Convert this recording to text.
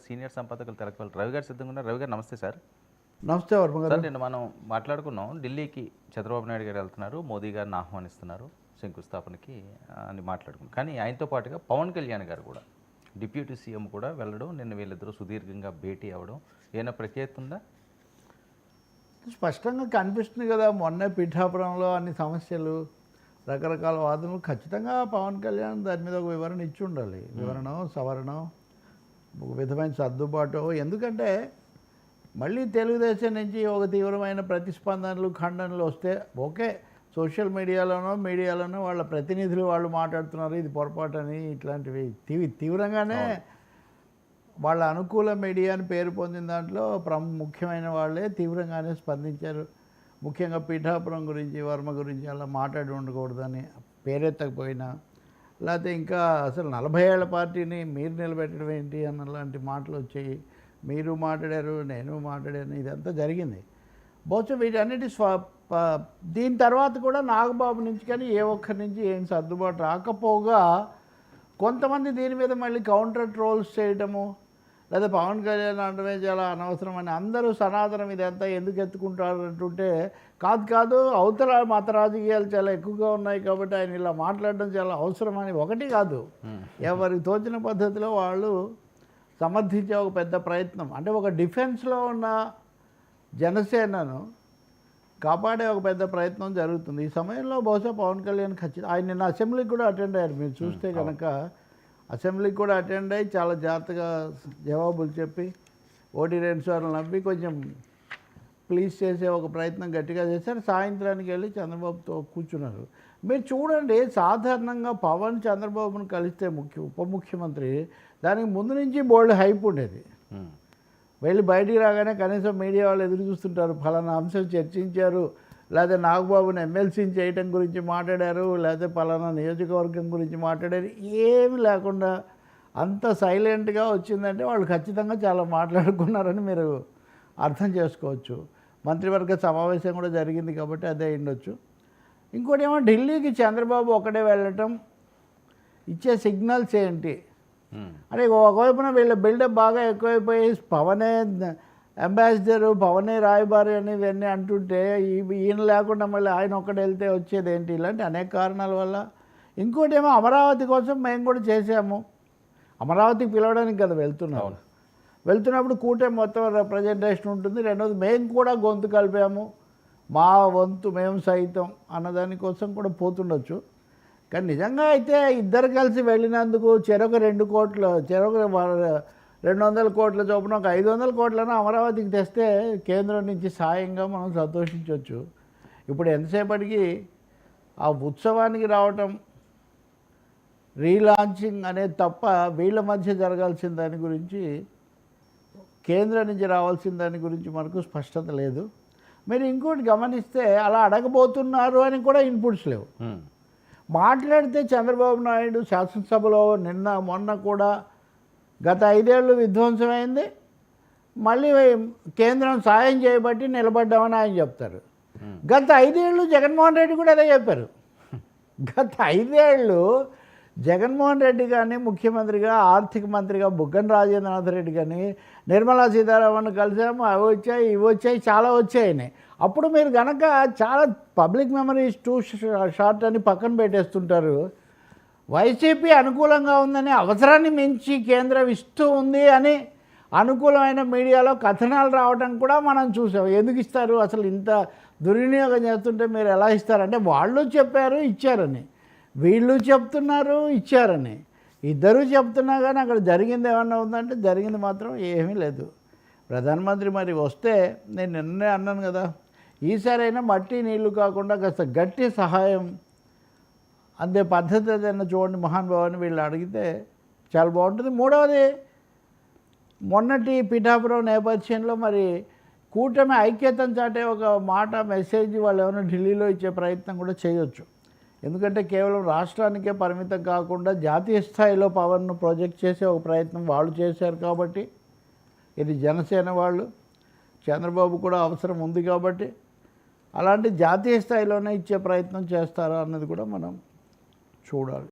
Senior సంపాదకులు Telakapalli Ravi గారు సిద్ధంగా ఉన్నారు. రవి గారు నమస్తే సార్. నమస్తే వర్మ గారు. సార్ నిన్న మనం మాట్లాడుకున్నాం, ఢిల్లీకి చంద్రబాబు నాయుడు గారు వెళ్తున్నారు, మోదీ గారిని ఆహ్వానిస్తున్నారు శంకుస్థాపనకి అని మాట్లాడుకున్నాం. కానీ ఆయనతో పాటుగా పవన్ కళ్యాణ్ గారు కూడా, డిప్యూటీ సీఎం కూడా వెళ్ళడం, నిన్న వీళ్ళిద్దరూ సుదీర్ఘంగా భేటీ అవ్వడం ఏమైనా ప్రత్యేకత ఉందా? స్పష్టంగా కనిపిస్తుంది కదా, మొన్నే పిఠాపురంలో అన్ని సమస్యలు, రకరకాల వాదనలు. ఖచ్చితంగా పవన్ కళ్యాణ్ దాని మీద ఒక వివరణ ఇచ్చి ఉండాలి. వివరణ, సవరణ, ఒక విధమైన సర్దుబాటు. ఎందుకంటే మళ్ళీ తెలుగుదేశం నుంచి ఒక తీవ్రమైన ప్రతిస్పందనలు, ఖండనలు వస్తే ఓకే, సోషల్ మీడియాలోనో వాళ్ళ ప్రతినిధులు వాళ్ళు మాట్లాడుతున్నారు ఇది పొరపాటు అని, ఇట్లాంటివి తీవ్రంగానే వాళ్ళ అనుకూల మీడియా అని పేరు పొందిన దాంట్లో ముఖ్యమైన వాళ్ళే తీవ్రంగానే స్పందించారు. ముఖ్యంగా పీఠాపురం గురించి, వర్మ గురించి అలా మాట్లాడి ఉండకూడదని, పేరెత్తకపోయినా, లేకపోతే ఇంకా అసలు 40 ఏళ్ల పార్టీని మీరు నిలబెట్టడం ఏంటి అన్నలాంటి మాటలు వచ్చాయి. మీరు మాట్లాడారు, నేను మాట్లాడాను, ఇదంతా జరిగింది. బహుశా వీటన్నిటి దీని తర్వాత కూడా నాగబాబు నుంచి కానీ ఏ ఒక్కరి నుంచి ఏం సర్దుబాటు రాకపోగా కొంతమంది దీని మీద మళ్ళీ కౌంటర్ ట్రోల్స్ చేయటము, లేదా పవన్ కళ్యాణ్ అనడమే చాలా అనవసరం అని, అందరూ సనాతనం ఇదంతా ఎందుకు ఎత్తుకుంటారు అంటుంటే, కాదు అవతల మత రాజకీయాలు చాలా ఎక్కువగా ఉన్నాయి కాబట్టి ఆయన ఇలా మాట్లాడడం చాలా అవసరమని ఒకటి కాదు, ఎవరికి తోచిన పద్ధతిలో వాళ్ళు సమర్థించే ఒక పెద్ద ప్రయత్నం. అంటే ఒక డిఫెన్స్లో ఉన్న జనసేనను కాపాడే ఒక పెద్ద ప్రయత్నం జరుగుతుంది. ఈ సమయంలో బహుశా పవన్ కళ్యాణ్ ఆయన నిన్న అసెంబ్లీకి కూడా అటెండ్ అయ్యారు. మీరు చూస్తే కనుక అసెంబ్లీకి కూడా అటెండ్ అయ్యి చాలా జాగ్రత్తగా జవాబులు చెప్పి, 1-2 సార్లు నవ్వి కొంచెం ప్లీజ్ చేసే ఒక ప్రయత్నం గట్టిగా చేశారు. సాయంత్రానికి వెళ్ళి చంద్రబాబుతో కూర్చున్నారు. మీరు చూడండి, సాధారణంగా పవన్ చంద్రబాబును కలిస్తే ఉప ముఖ్యమంత్రి దానికి ముందు నుంచి బోల్డ్ హైప్ ఉండేది. వెళ్ళి బయటికి రాగానే కనీసం మీడియా వాళ్ళు ఎదురు చూస్తుంటారు, ఫలానా అంశం చర్చించారు, లేదా నాగబాబుని ఎమ్మెల్సీని చేయటం గురించి మాట్లాడారు, లేదా పలానా నియోజకవర్గం గురించి మాట్లాడారు. ఏమి లేకుండా అంత సైలెంట్గా వచ్చిందంటే వాళ్ళు ఖచ్చితంగా చాలా మాట్లాడుకున్నారని మీరు అర్థం చేసుకోవచ్చు. మంత్రివర్గ సమావేశం కూడా జరిగింది కాబట్టి అదే ఉండొచ్చు. ఇంకోటి ఏమో, ఢిల్లీకి చంద్రబాబు ఒకడే వెళ్ళటం ఇచ్చే సిగ్నల్స్ ఏంటి అంటే, ఒకవైపున వీళ్ళ బిల్డప్ బాగా ఎక్కువైపోయి పవనే అంబాసిడరు, పవనే రాయబారి అని ఇవన్నీ అంటుంటే, ఈయన లేకుండా మళ్ళీ ఆయన ఒక్కడే వెళ్తే వచ్చేది ఏంటి, ఇలాంటి అనేక కారణాల వల్ల. ఇంకోటి ఏమో, అమరావతి కోసం మేము కూడా చేసాము, అమరావతికి పిలవడానికి కదా వెళ్తున్నప్పుడు కూటమి మొత్తం రిప్రజెంటేషన్ ఉంటుంది. రెండవది మేము కూడా గొంతు కలిపాము, మా వంతు మేము సైతం అన్నదానికోసం కూడా పోతుండొచ్చు. కానీ నిజంగా అయితే ఇద్దరు కలిసి వెళ్ళినందుకు చెరొక 2 కోట్లు, చెరొక 200 కోట్ల చొప్పున ఒక 500 కోట్లను అమరావతికి తెస్తే కేంద్రం నుంచి సాయంగా మనం సంతోషించవచ్చు. ఇప్పుడు ఎంతసేపటికి ఆ ఉత్సవానికి రావటం, రీలాంచింగ్ అనేది తప్ప వీళ్ళ మధ్య జరగాల్సిన దాని గురించి, కేంద్రం నుంచి రావాల్సిన దాని గురించి మనకు స్పష్టత లేదు. మీరు ఇంకోటి గమనిస్తే, అలా అడగబోతున్నారు అని కూడా ఇన్పుట్స్ లేవు. మాట్లాడితే చంద్రబాబు నాయుడు శాసనసభలో మొన్న కూడా గత 5 ఏళ్ళు విధ్వంసమైంది, మళ్ళీ కేంద్రం సాయం చేయబట్టి నిలబడ్డామని ఆయన చెప్తారు. గత 5 ఏళ్ళు జగన్మోహన్ రెడ్డి కూడా అదే చెప్పారు. గత 5 ఏళ్ళు జగన్మోహన్ రెడ్డి కానీ ముఖ్యమంత్రిగా, ఆర్థిక మంత్రిగా బుగ్గన రాజేంద్రనాథ్ రెడ్డి కానీ, నిర్మలా సీతారామన్ కలిసాము, అవి వచ్చాయి, ఇవి వచ్చాయి, చాలా వచ్చాయని. అప్పుడు మీరు కనుక చాలా పబ్లిక్ మెమరీస్ టూ షార్ట్ అని పక్కన పెట్టేస్తుంటారు. వైసీపీ అనుకూలంగా ఉందని, అవసరాన్ని మించి కేంద్రం ఇస్తూ ఉంది అని అనుకూలమైన మీడియాలో కథనాలు రావడం కూడా మనం చూసాం. ఎందుకు ఇస్తారు అసలు, ఇంత దుర్వినియోగం చేస్తుంటే మీరు ఎలా ఇస్తారంటే, వాళ్ళు చెప్పారు ఇచ్చారని, వీళ్ళు చెప్తున్నారు ఇచ్చారని, ఇద్దరూ చెప్తున్నా కానీ అక్కడ జరిగింది ఏమన్నా ఉందంటే జరిగింది మాత్రం ఏమీ లేదు. ప్రధానమంత్రి మరి వస్తే, నేను నిన్నే అన్నాను కదా, ఈసారైనా మట్టి నీళ్లు కాకుండా కాస్త గట్టి సహాయం అందే పద్ధతి ఏదైనా చూడండి మహానుభావాన్ని వీళ్ళు అడిగితే చాలా బాగుంటుంది. మూడవది, మొన్నటి పిఠాపురం నేపథ్యంలో మరి కూటమి ఐక్యతను చాటే ఒక మాట, మెసేజ్ వాళ్ళు ఏమైనా ఢిల్లీలో ఇచ్చే ప్రయత్నం కూడా చేయొచ్చు. ఎందుకంటే కేవలం రాష్ట్రానికే పరిమితం కాకుండా జాతీయ స్థాయిలో పవర్ను ప్రొజెక్ట్ చేసే ఒక ప్రయత్నం వాళ్ళు చేశారు కాబట్టి, ఇది జనసేన వాళ్ళు, చంద్రబాబు కూడా అవసరం ఉంది కాబట్టి, అలాంటి జాతీయ స్థాయిలోనే ఇచ్చే ప్రయత్నం చేస్తారా అన్నది కూడా మనం చూడాలి.